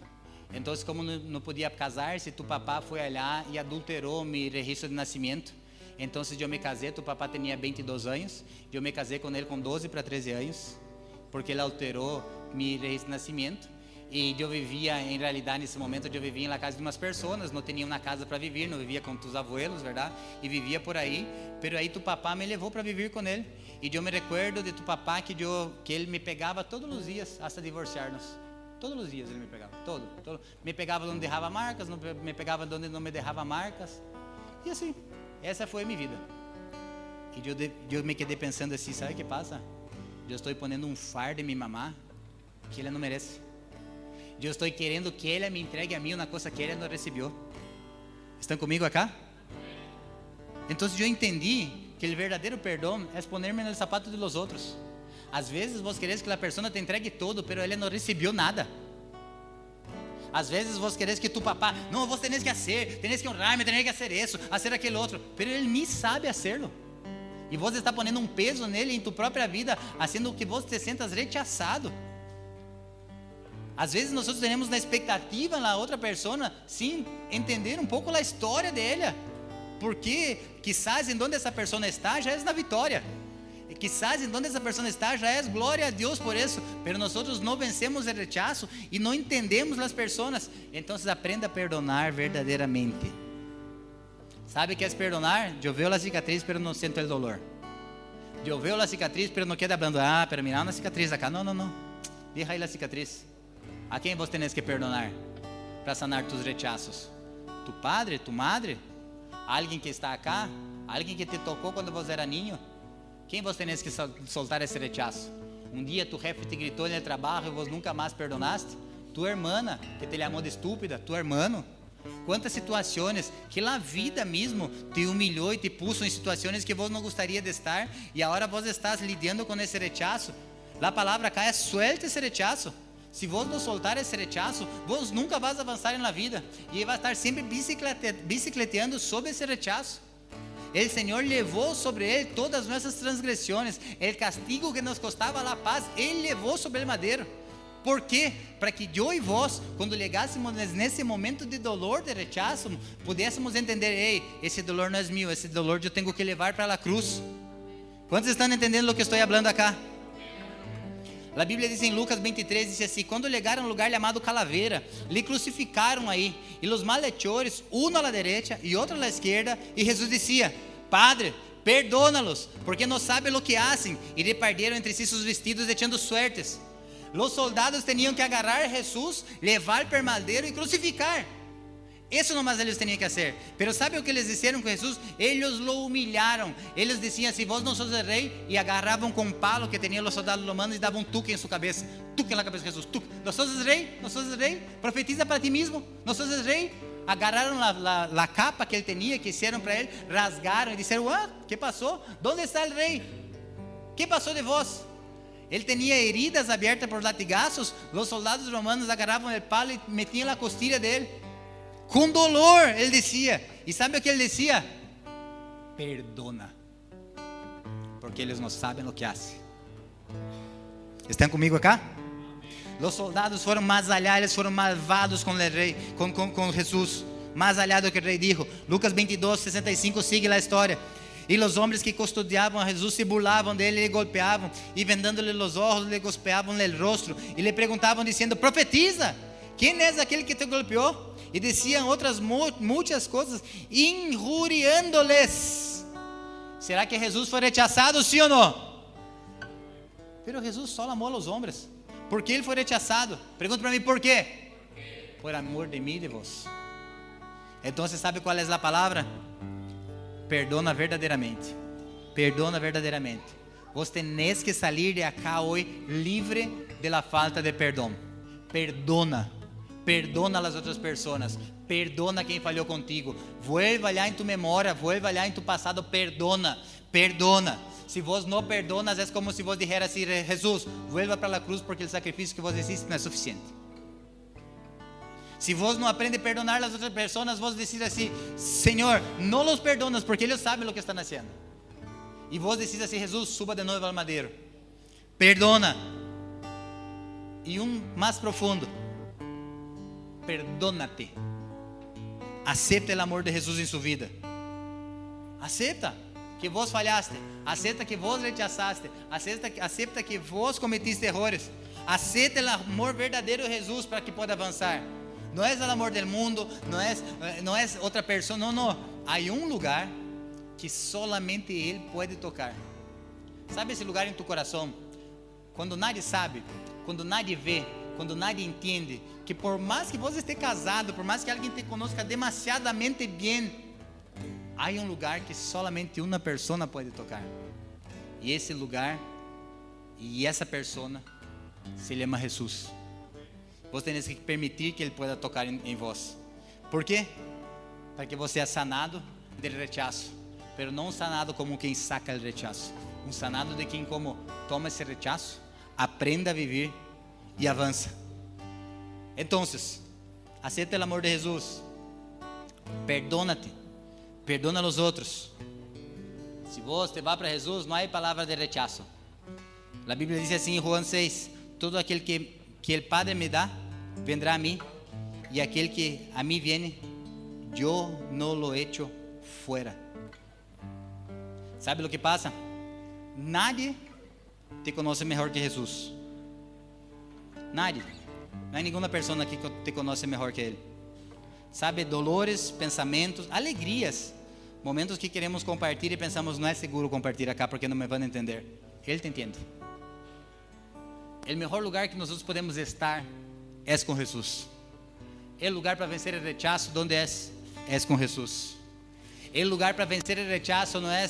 Então, como não podia casar-se, tu papá foi lá e adulterou meu registro de nascimento. Então, eu me casei, tu papá tinha 22 anos, eu me casei com ele com 12 para 13 anos, porque ele alterou meu registro de nascimento. E eu vivia, em realidade, nesse momento, eu vivia na casa de umas pessoas, não tinha uma casa para viver, não vivia com tus abuelos, verdade? E vivia por aí, pero aí tu papá me levou para viver com ele. E eu me recuerdo de tu papá que ele me pegava todos os dias, até divorciarnos. Todos os dias ele me pegava, todo. Me pegava onde derrava marcas, me pegava onde não me derrava marcas. E assim, essa foi a minha vida. E eu me quedei pensando assim: sabe o que passa? Eu estou pondo um fardo em minha mamá que ele não merece. Eu estou querendo que ele me entregue a mim uma coisa que ele não recebeu. Estão comigo acá? Então eu entendi que o verdadeiro perdão é poner-me no sapato de los outros. Às vezes vos quereis que a pessoa te entregue todo, pero ele não recebeu nada. Às vezes vos quereis que tu papá, não, vos tenés que fazer, tenés que honrar-me, tenés que fazer isso, fazer aquele outro, pero ele nem sabe hacerlo. E vos está ponendo um peso nele, em tu própria vida, fazendo que vos te sientas rechazado. Às vezes nós temos na expectativa na outra pessoa, sim, entender um pouco a história dela, porque quizás em onde essa pessoa está já é na vitória. Quizás em onde essa pessoa está já é glória a Deus por isso, mas nós não vencemos o rechazo e não entendemos as pessoas. Então aprenda a perdonar verdadeiramente. ¿Sabe qué es perdonar? Yo veo la cicatriz, pero no siento el dolor. Yo veo la cicatriz, pero no queda hablando: ah, pero mira una cicatriz acá. No. Deja ahí la cicatriz. ¿A quién vos tenés que perdonar para sanar tus rechazos? ¿Tu padre, tu madre? ¿Alguien que está acá? ¿Alguien que te tocó cuando vos era niño? ¿Quién vos tenés que soltar ese rechazo? Un día tu jefe te gritó en el trabajo y vos nunca más perdonaste. Tu hermana que te llamó de estúpida, tu hermano. Quantas situações que a vida mesmo te humilhou e te puso em situações que vos não gostaria de estar, e agora vos estás lidando com esse rechazo. A palavra cá é: suelte esse rechazo. Se vos não soltar esse rechazo, vos nunca vais avançar na vida, e vai estar sempre bicicleteando sobre esse rechazo. El Señor llevó sobre Él todas nuestras transgresiones. El castigo que nos costaba la paz, Él llevó sobre el madero. ¿Por quê? Para que eu e vós, quando chegássemos nesse momento de dolor, de rechaço, pudéssemos entender: ei, esse dolor não é meu, esse dolor eu tenho que levar para a cruz. Quantos estão entendendo o que estou falando acá? A Bíblia diz em Lucas 23, diz assim: quando chegaram a um lugar chamado Calaveira, lhe crucificaram aí, e os malhechores, um à direita e outro à esquerda, e Jesus dizia: Padre, perdona-los, porque não sabem o que fazem, e repartiram entre si seus vestidos, echando suertes. Os soldados tinham que agarrar Jesus, levar para o madeiro e crucificar. Isso nomás eles tinham que fazer. Pero sabe o que eles disseram com Jesus? Eles lo humilharam. Eles diziam assim: vós não sois o rei. E agarravam com um palo que tinham os soldados romanos e davam um tuque em sua cabeça. Tuque na cabeça de Jesus. Tuque. Não sois o rei? Não sois o rei? Profetiza para ti mesmo. Não sois o rei? Agarraram a capa que ele tinha, que hicieron para ele, rasgaram e disseram: o que passou? ¿Dónde está o rei? Que passou de vós? Ele tinha heridas abertas por latigazos. Os soldados romanos agarravam o palo e metiam na costilha dele. Com dolor, ele dizia. E sabe o que ele dizia? Perdona, porque eles não sabem o que fazem. Estão comigo acá? Os soldados foram mais allá, eles foram malvados com o rei, com Jesus. Mais allá do que o rei dijo. Lucas 22, 65 sigue a história. E os homens que custodiavam a Jesus se burlavam dele, lhe golpeavam, e vendando-lhe os olhos, lhe golpeavam no rosto, e lhe perguntavam, dizendo: profetiza, quem é aquele que te golpeou? E diziam outras muitas coisas, injuriando-lhes. Será que Jesus foi rechazado, sim ou não? Pero Jesus só amou os homens. Por que ele foi rechazado? Pergunta para mim, por quê? Por amor de mim e de vós. Então, você sabe qual é a palavra? Perdona verdadeiramente. Perdona verdadeiramente. Vos tenés que salir de acá hoje livre de la falta de perdão. Perdona. Perdona as outras pessoas. Perdona quem falhou contigo. Vuelva allá em tu memória. Vuelva allá em tu passado. Perdona. Perdona. Se vos não perdonas, é como se vos dijera assim: Jesus, vuelva para a cruz, porque o sacrifício que vos hiciste não é suficiente. Se vos não aprende a perdonar as outras pessoas, vos decís assim: Senhor, não los perdonas, porque eles sabem o que estão fazendo. E vos decís assim: Jesus, suba de novo ao madeiro. Perdona. E mais profundo: perdónate. Acepta o amor de Jesus em sua vida. Acepta que vos falhaste. Acepta que vos rechazaste. Acepta que vos cometiste errores. Aceita o amor verdadeiro de Jesus para que possa avançar. Não é o amor do mundo, não é outra pessoa, não. Há lugar que solamente Ele pode tocar. Sabe esse lugar em tu coração? Quando nadie sabe, quando nadie vê, quando nadie entende, que por mais que você esteja casado, por mais que alguém te conozca demasiadamente bem, há lugar que solamente uma pessoa pode tocar. E esse lugar, e essa pessoa, se chama Jesus. Você tem que permitir que Ele possa tocar em vós. Por quê? Para que você é sanado do rechaço, pero não sanado como quem saca o rechaço, sanado de quem como toma esse rechaço, aprenda a viver e avança. Então, aceita o amor de Jesus, perdona-te, perdona os outros. Se você vai para Jesus, não há palavra de rechaço. A Bíblia diz assim em João 6: todo aquele que o Padre me dá, vendrá a mim, e aquele que a mim viene, eu não lo echo fuera. Sabe o que passa? Nadie te conhece melhor que Jesus. Nadie. Não há nenhuma pessoa aqui que te conhece melhor que Ele. Sabe, dolores, pensamentos, alegrias, momentos que queremos compartilhar e pensamos: não é seguro compartilhar acá porque não me vão entender. Ele te entende. O melhor lugar que nós podemos estar é com Jesus. O lugar para vencer o rechaço, onde é com Jesus. O lugar para vencer o rechaço não é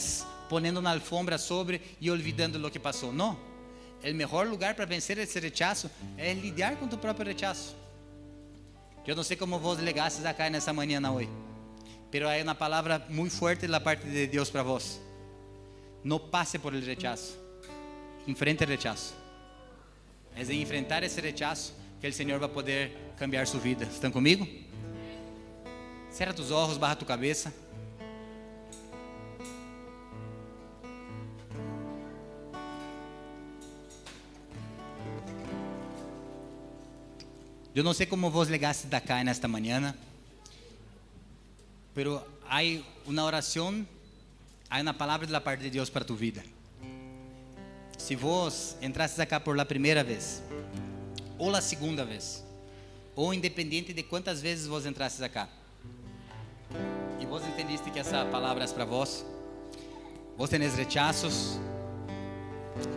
ponendo na alfombra sobre e olvidando o que passou. Não. O melhor lugar para vencer esse rechaço é lidar com tu próprio rechaço. Eu não sei como vos legastes acá nessa manhã hoje, pero há uma palavra muito forte da parte de Deus para vós. Não passe por el rechaço. Enfrente o rechaço. É em enfrentar esse rechaço que o Senhor vai poder cambiar sua vida. Estão comigo? Cerra tus olhos, barra tu cabeça. Eu não sei como vos llegaste de acá nesta manhã, pero hay una oración, hay una palabra de la parte de Dios para tu vida. Se vos entrastes acá por la primeira vez, ou la segunda vez, ou independente de quantas vezes vos entrastes acá, e vos entendiste que essa palavra é para vos, vos tenés rechazos,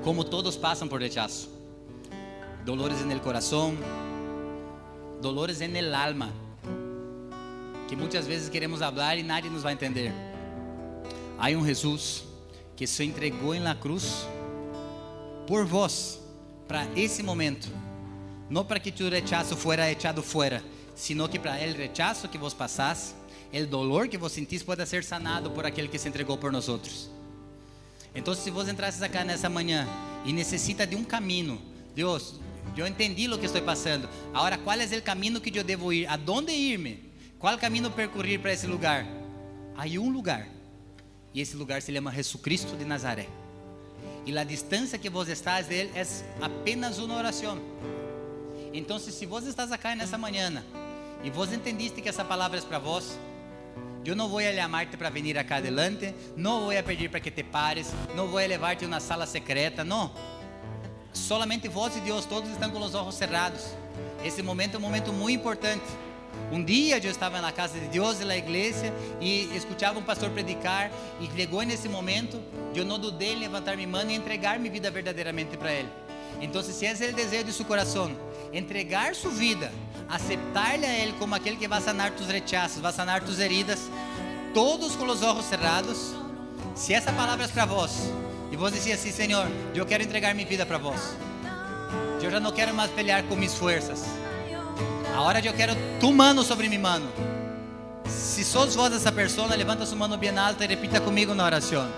como todos passam por rechazo, dolores en el corazón, dolores en el alma, que muitas vezes queremos falar e nadie nos vai entender. Há Jesus que se entregou na cruz por vós, para esse momento, não para que tu rechazo fuera echado fuera, sino que para el rechazo que vos passasse, el dolor que vos sentís pueda ser sanado por aquele que se entregou por nós outros. Então, se vos entrasses acá nessa manhã e necessita de um caminho, Deus, eu entendi o que estou passando. Agora, qual é o caminho que eu devo ir? ¿A dónde irme? Qual caminho percorrer para esse lugar? Há um lugar, e esse lugar se chama Jesucristo de Nazaré. E a distância que vos estás dele é apenas uma oração. Então, se vos estás acá nessa manhã e vos entendiste que essa palavra é para vós, eu não vou chamar-te para vir acá adelante, não vou pedir para que te pares, não vou levar-te a uma sala secreta, não. Solamente vós e Deus, todos estão com os olhos cerrados. Esse momento é um momento muito importante. Um dia eu estava na casa de Deus e na igreja e escutava um pastor predicar e chegou nesse momento, eu não dudei em levantar minha mão e entregar minha vida verdadeiramente para Ele. Então, se esse é o desejo de seu coração, entregar sua vida, aceptar-lhe a Ele como aquele que vai sanar tus rechazos, vai sanar tus heridas, todos com os olhos cerrados. Se essa palavra é para vós, e vos dizia assim: Senhor, eu quero entregar minha vida para vós, eu já não quero mais pelear com minhas forças, agora eu quero tu mano sobre minha mano. Se sos vós essa pessoa, levanta sua mano bem alta e repita comigo na oração.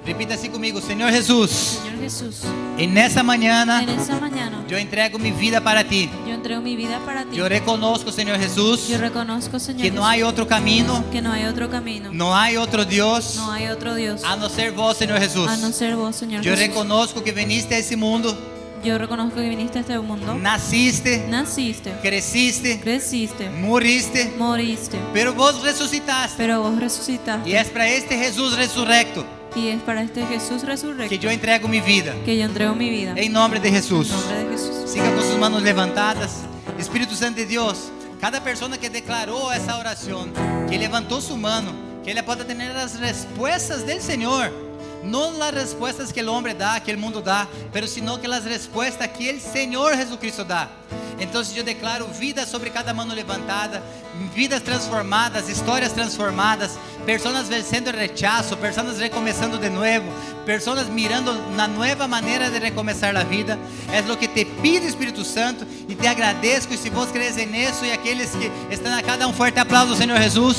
Repita assim comigo: Senhor Jesus, Señor Jesús, en esa mañana en esta mañana yo entrego mi vida para ti. yo entrego mi vida para ti. Yo reconozco, Señor Jesús, Yo reconozco, Señor que no Jesús, hay otro camino, que no hay otro camino, no hay otro Dios, no hay otro Dios, a no ser vos, Señor Jesús. a no ser vos, Señor Yo Jesús. reconozco que viniste a ese mundo, Yo reconozco que viniste a este mundo, naciste, naciste, creciste, creciste, moriste, moriste, pero vos resucitaste. pero vos resucitaste. Y es para este Jesús resurrecto Y es para este Jesús resurrecto que yo entrego mi vida. que yo entrego mi vida. En nombre de Jesús. En nombre de Jesús. Siga com suas mãos levantadas. Espírito Santo de Deus, cada pessoa que declarou essa oração, que levantou sua mão, que ele pode ter as respostas do Senhor, não as respostas que o homem dá, que o mundo dá, pero sino que as respostas que o Senhor Jesucristo dá. Então, eu declaro vida sobre cada mão levantada, vidas transformadas, histórias transformadas, pessoas vencendo o rechazo, pessoas recomeçando de novo, pessoas mirando na nova maneira de recomeçar a vida. É o que te pido, Espírito Santo, e te agradeço. E se vos crees nisso, e aqueles que estão acá, dá um forte aplauso ao Senhor Jesus.